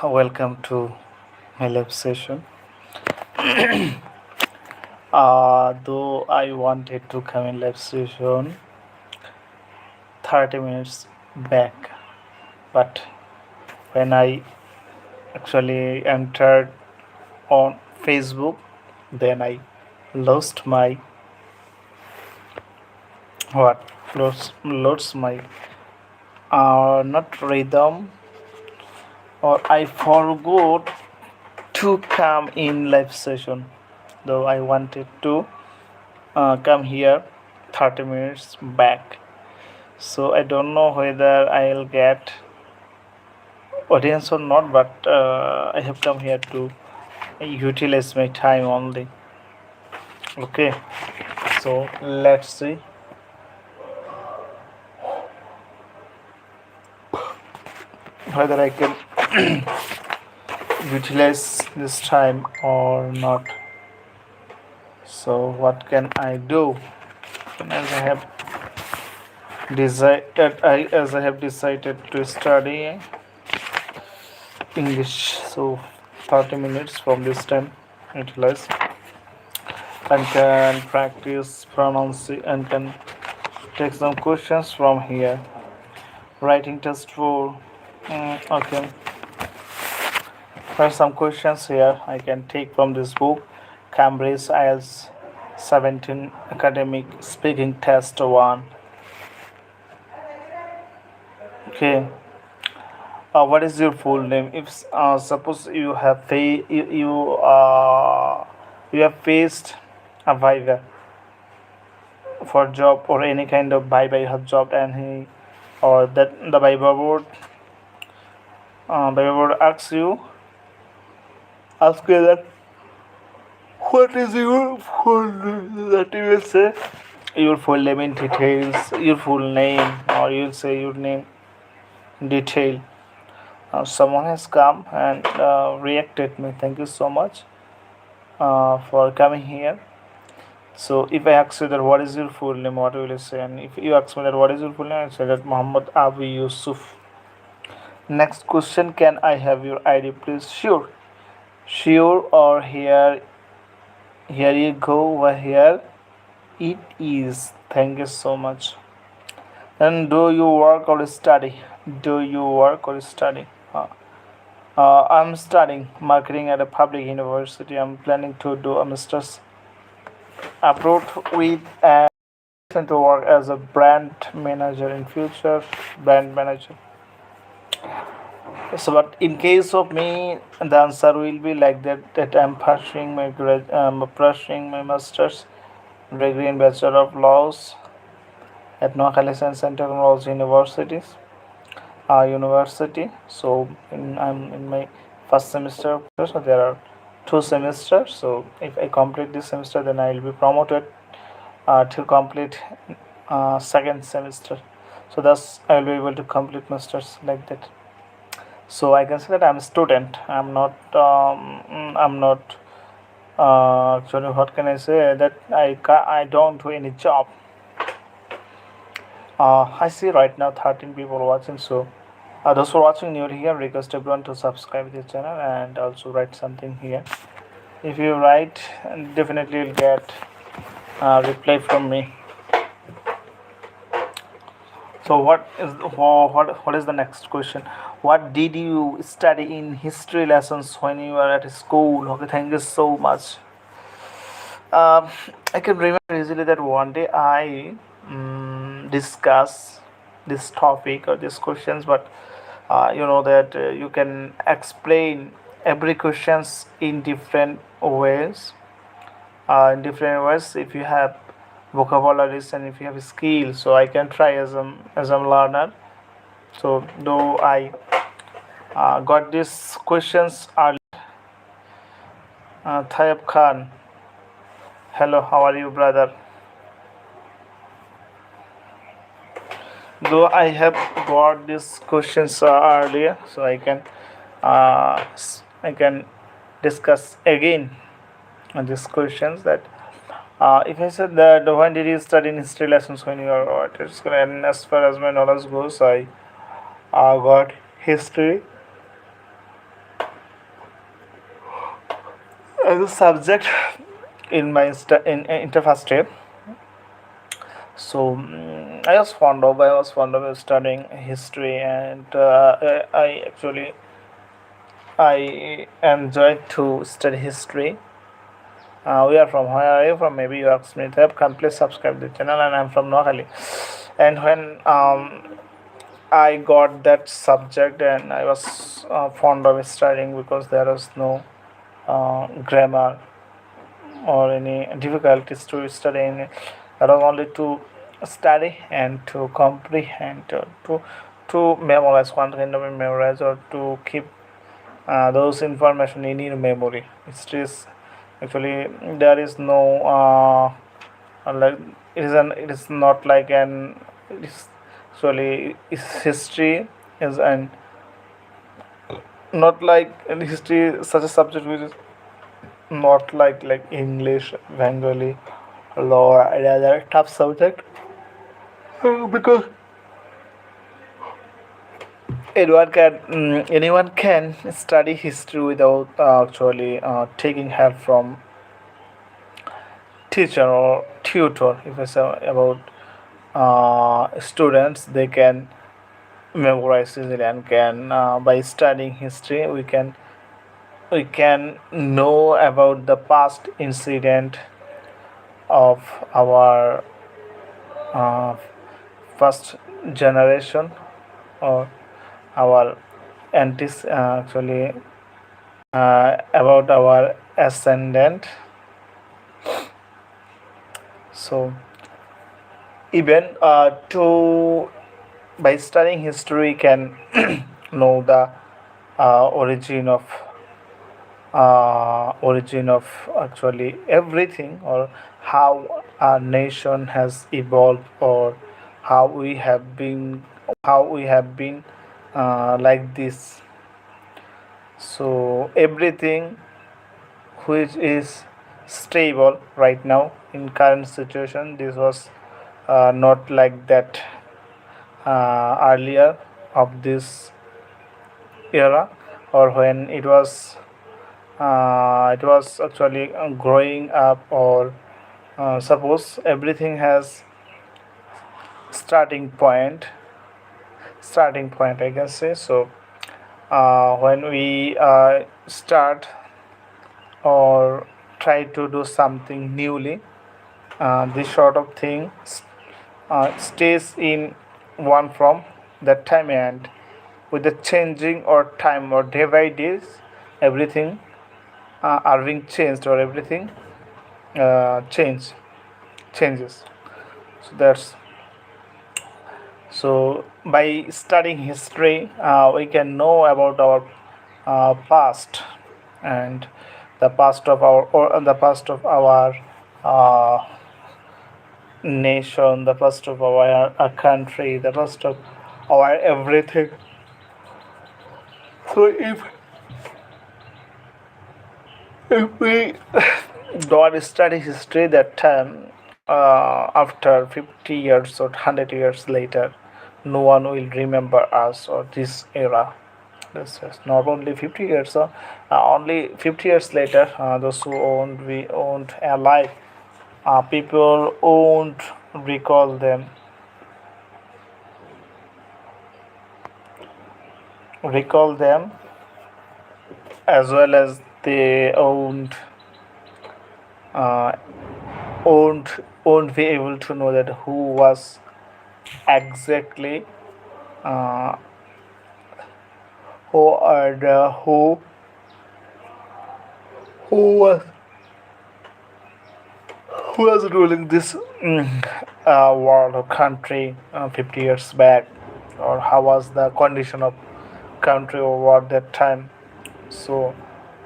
Welcome to my live session. Though I wanted to come in live session 30 minutes back, but when I actually entered on Facebook, then I lost my what lost my not rhythm, or I forgot to come in live session. Though I wanted to come here 30 minutes back, so I don't know whether I'll get audience or not, but I have come here to utilize my time only. Okay, so let's see whether I can utilize this time or not. So what can I do? As I have decided to study English, so 30 minutes from this time utilize and can practice pronouncing and can take some questions from here. Writing test 4. Okay, there some questions here I can take from this book, Cambridge IELTS 17 Academic Speaking Test 1. Okay, what is your full name? If suppose you have you have faced a viva for job or any kind of viva you have job, and he or that the viva board asks you that what is your full name, that you will say your full name in details, your full name, or you'll say your name detail. Someone has come and reacted me. Thank you so much for coming here. So if I ask you that what is your full name, what will you say? And if you ask me that what is your full name, I say that Muhammad Abu Yusuf. Next question, can I have your ID please? Sure. Sure, or here you go, over here it is. Thank you so much. And do you work or study? Do you work or study? I'm studying marketing at a public university. I'm planning to do a master's abroad with and to work as a brand manager in future. Brand manager. So, but in case of me, the answer will be like that I'm pursuing my master's degree in Bachelor of Laws at Noakhali Science and Technology University. So I'm in my first semester. So there are 2 semesters. So if I complete this semester, then I will be promoted to complete second semester. So thus I will be able to complete masters like that. So I can say that I'm a student. I'm not. Actually, what can I say? That I don't do any job. I see right now 13 people watching. So those who are watching new here, request everyone to subscribe this channel and also write something here. If you write, definitely you'll get a reply from me. So what is the next question? What did you study in history lessons when you were at school? Okay, thank you so much. I can remember easily that one day I discuss this topic or these questions, but you know that you can explain every questions in different ways. If you have vocabularies and if you have skill, so I can try as a learner. So though I got these questions early. Tayeb Khan, hello, how are you, brother? Though I have got these questions earlier, so I can discuss again on these questions. That if I said that when did you study in history lessons when you were at school, and as far as my knowledge goes, I got history as a subject in my inter first year. So I was fond of studying history, and I actually I enjoyed to study history. We are from where are you from? Maybe you asked me. Have come, please subscribe the channel, and I'm from Noakhali. And when I got that subject, and I was fond of studying because there was no grammar or any difficulties to study in it. That was only to study and to comprehend, to memorize, one kind of memorize, or to keep those information in your memory. It is actually there is no like it is not like an it is actually history is an not like in history such a subject which is not like English, Bengali, law, or any other tough subject. Because anyone can study history without actually taking help from teacher or tutor. If it's about students, they can memorize easily, and can by studying history we can know about the past incident of our uh, first generation, or our actually about our ascendant. So even to by studying history can know the origin of actually everything, or how our nation has evolved, or how we have been like this. So everything which is stable right now in current situation, this was not like that earlier of this era, or when it was actually growing up, or suppose everything has starting point I can say. So when we start or try to do something newly, this sort of thing stays in one from that time, and with the changing or time or day by days, everything are being changed, or everything changes. So that's so by studying history, we can know about our past, and the past of our uh, nation, the past of our country, the past of our everything. So if we don't study history that time, after 50 years or 100 years later, no one will remember us or this era. This is not only 50 years, only 50 years later, those who owned alive, people won't recall them, as well as they uh, won't be able to know that who was exactly uh, who are the who was who was ruling this world or country 50 years back, or how was the condition of country or world that time. So,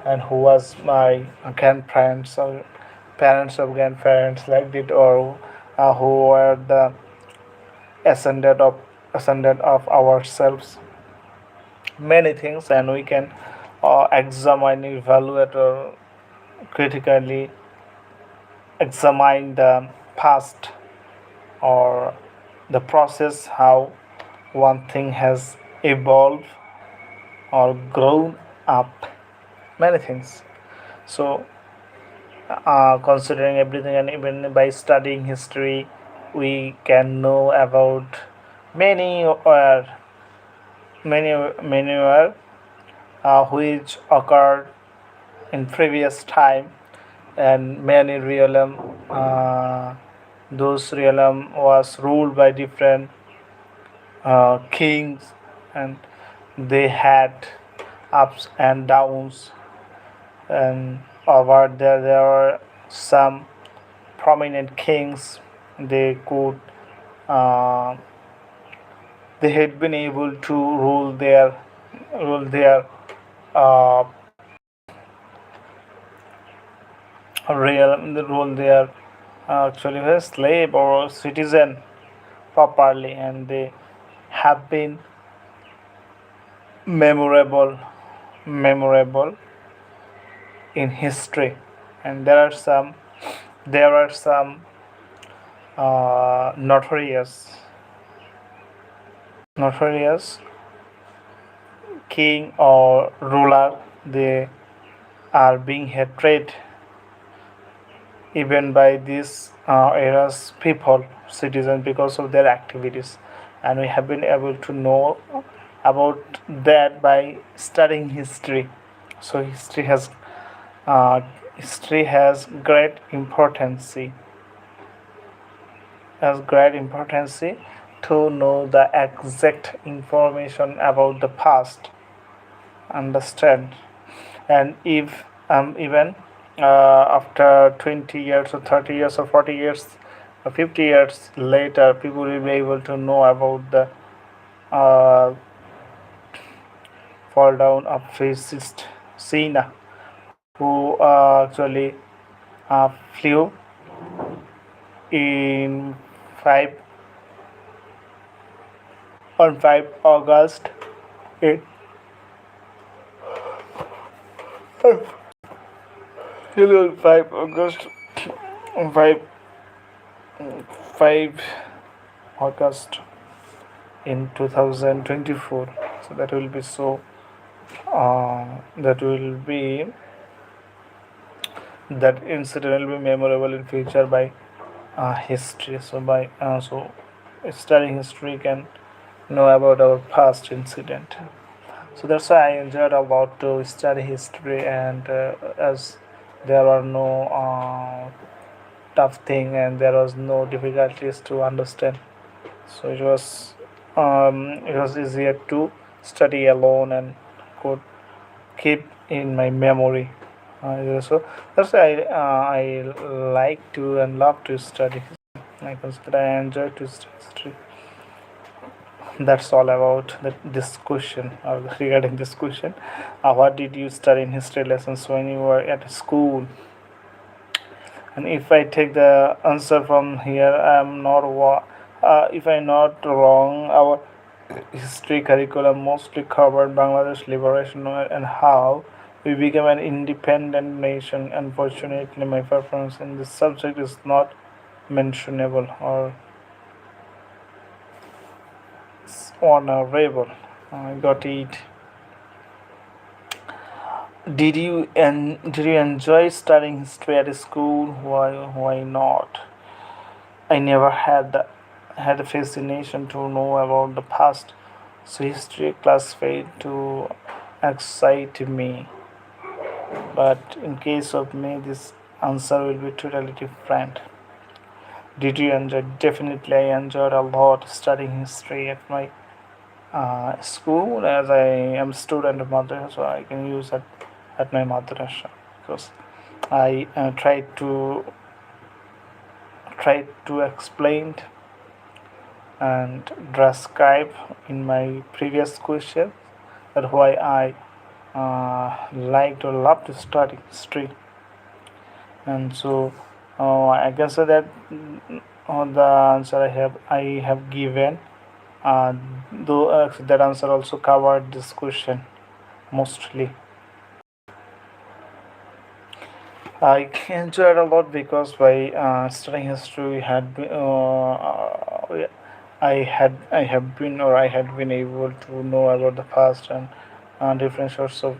and who was my grandparents or parents of grandparents like it, or who were the ascendant of ourselves, many things, and we can examine, evaluate, or critically examine the past, or the process how one thing has evolved or grown up, many things. So considering everything, and even by studying history we can know about many many which occurred in previous time, and many realm, those realm was ruled by different kings, and they had ups and downs, and over there were some prominent kings. They could uh, they had been able to rule their uh, rule their actually a slave or citizen properly, and they have been memorable in history. And there are some notorious king or ruler. They are being hated even by these era's people, citizens, because of their activities. And we have been able to know about that by studying history. So uh, history has great importance to know the exact information about the past, understand. And if even after 20 years or 30 years or 40 years or 50 years later, people will be able to know about the uh, fall down of fascist Sina, who actually flew in 5 on 5 August in 5 August 5 5 August in 2024. So that will be that incident will be memorable in future by history. So studying history can know about our past incident. So that's why I enjoyed a lot to study history, and as there are no tough thing and there was no difficulties to understand, so it was easier to study alone and could keep in my memory. So that's why I like to and love to study. I consider I enjoy to study history. That's all about this question, or regarding this question. What did you study in history lessons when you were at school? And if I take the answer from here, if I'm not wrong, our history curriculum mostly covered Bangladesh liberation and how we became an independent nation. Unfortunately, my performance in this subject is not mentionable or honorable. I got it. Did you enjoy studying history at school? Why not? I never had a fascination to know about the past, so history class failed to excite me. But in case of me, this answer will be totally different. Did you enjoy? Definitely, I enjoyed a lot studying history at my school, as I am a student of madrasa, so I can use it at my madrasa, because I tried to explain and describe in my previous question that why I liked or loved to study history. And so I can say that the answer I have given, though that answer also covered this question mostly. I enjoyed a lot because by studying history I had been able to know about the past and different sorts of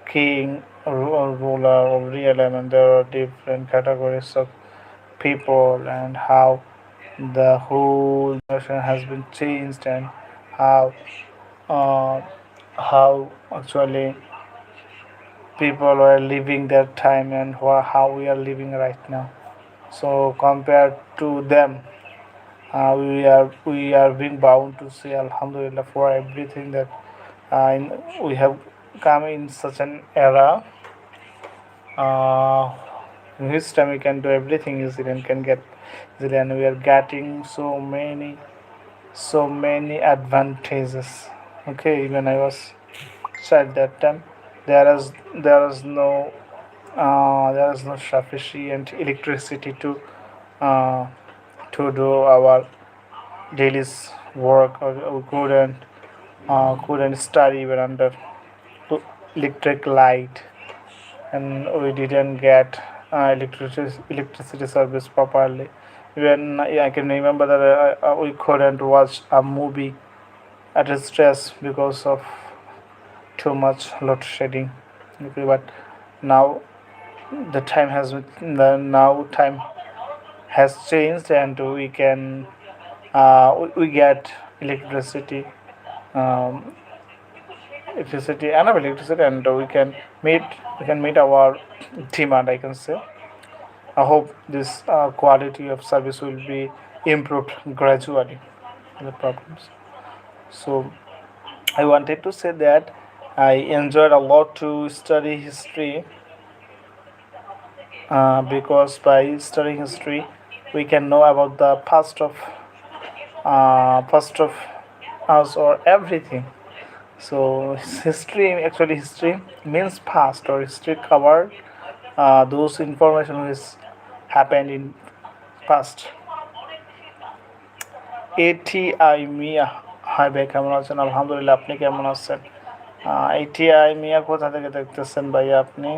king, ruler of real life, and there are different categories of people, and how the whole nation has been changed, and how uh, how actually people were living that time, and how we are living right now. So compared to them, we are being bound to say Alhamdulillah for everything that we have come in such an era. Uh, in which time we can do everything easily and can get easily, and we are getting so many advantages. Okay, when I was child that time, there is no sufficient electricity uh, to do our daily work, or we couldn't study even under electric light, and we didn't get electricity service properly. Even I can remember that we couldn't watch a movie at a stress because of too much load shedding. Okay, but now the time has now time has changed, and we get electricity, um, and meet we can meet our demand, I can say. I hope this quality of service will be improved gradually. The problems. So I wanted to say that I enjoyed a lot to study history, because by studying history we can know about the past of us, or everything. So history means past, or history covered those information which happened in past. এটিআই মিয়া, hi ভাই, কেমন আছেন? আলহামদুলিল্লাহ, আপনি কেমন আছেন? ATI মিয়া কোথা থেকে দেখতেছেন ভাইয়া আপনি?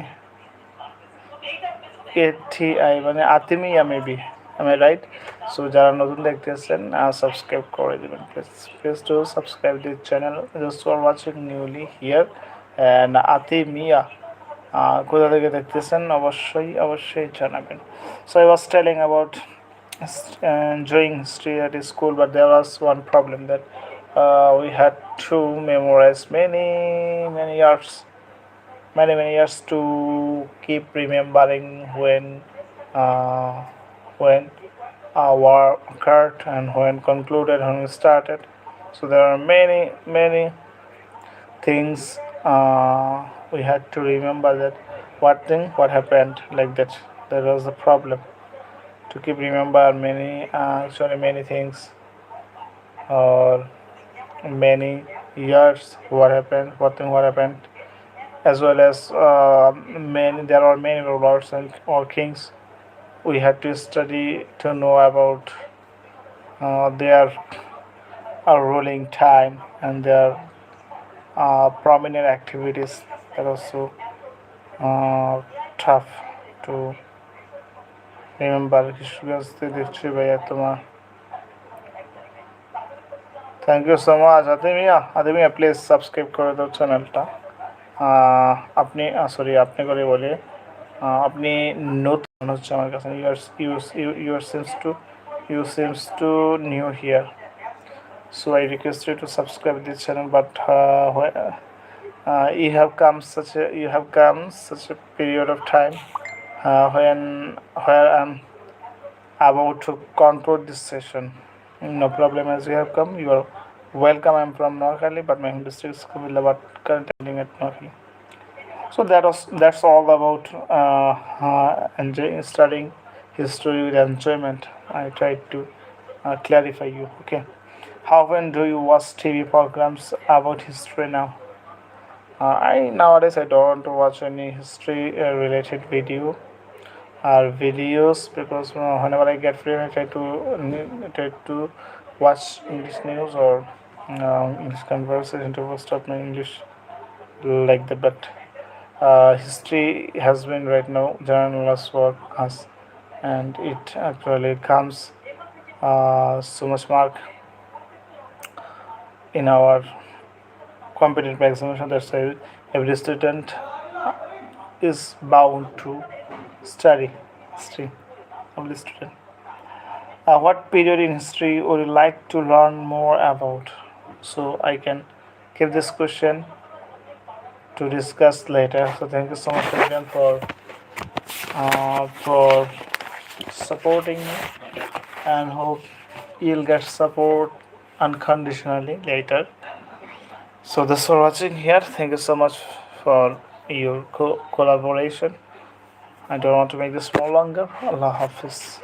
এটিআই মানে আতিমিয়া maybe, am I right? So যারা নতুন দেখতেছেন, সাবস্ক্রাইব করে দেবেন please. Please to subscribe this channel just for watching newly here. And আতিমিয়া কোথা থেকে দেখতেছেন অবশ্যই জানাবেন। So I was telling about enjoying history at school, but there was one problem that we had to memorize many years to keep remembering when war occurred and when concluded, when we started. So there are many things we had to remember, that what happened, like that. That was the problem, to keep remember many things, or many years what happened, as well as there are many rulers or kings we had to study to know about their ruling time and their prominent activities. That are so tough to remember. History দেখছি ভাইয়া তোমার। Thank you so much আদিমিয়া please subscribe করে দাও চ্যানেলটা। আপনি করে বলে আপনি নতুন হচ্ছে আমার কাছে। You seems to new here, so I request you to subscribe this channel. But you have come such a period of time where I'm about to conclude this session. No problem, as you have come, you are welcome. I'm from Noakhali, but my home district is Kumbhila, but currently living at Noakhali. So that's all about studying history with enjoyment. I tried to clarify you. Okay, how often do you watch TV programs about history now? Nowadays I don't watch any history related videos, because whenever I get free I try to watch English news or English conversation to boost up my English, like that. But history has been right now journalist for us, and it actually comes so much mark in our competitive examination. That's why every student is bound to study history. Only student. What period in history would you like to learn more about? So I can give this question to discuss later. So thank you so much again for supporting me, and hope you'll get support unconditionally later. So this for watching here. Thank you so much for your collaboration. I don't want to make this more longer. Allah Hafiz.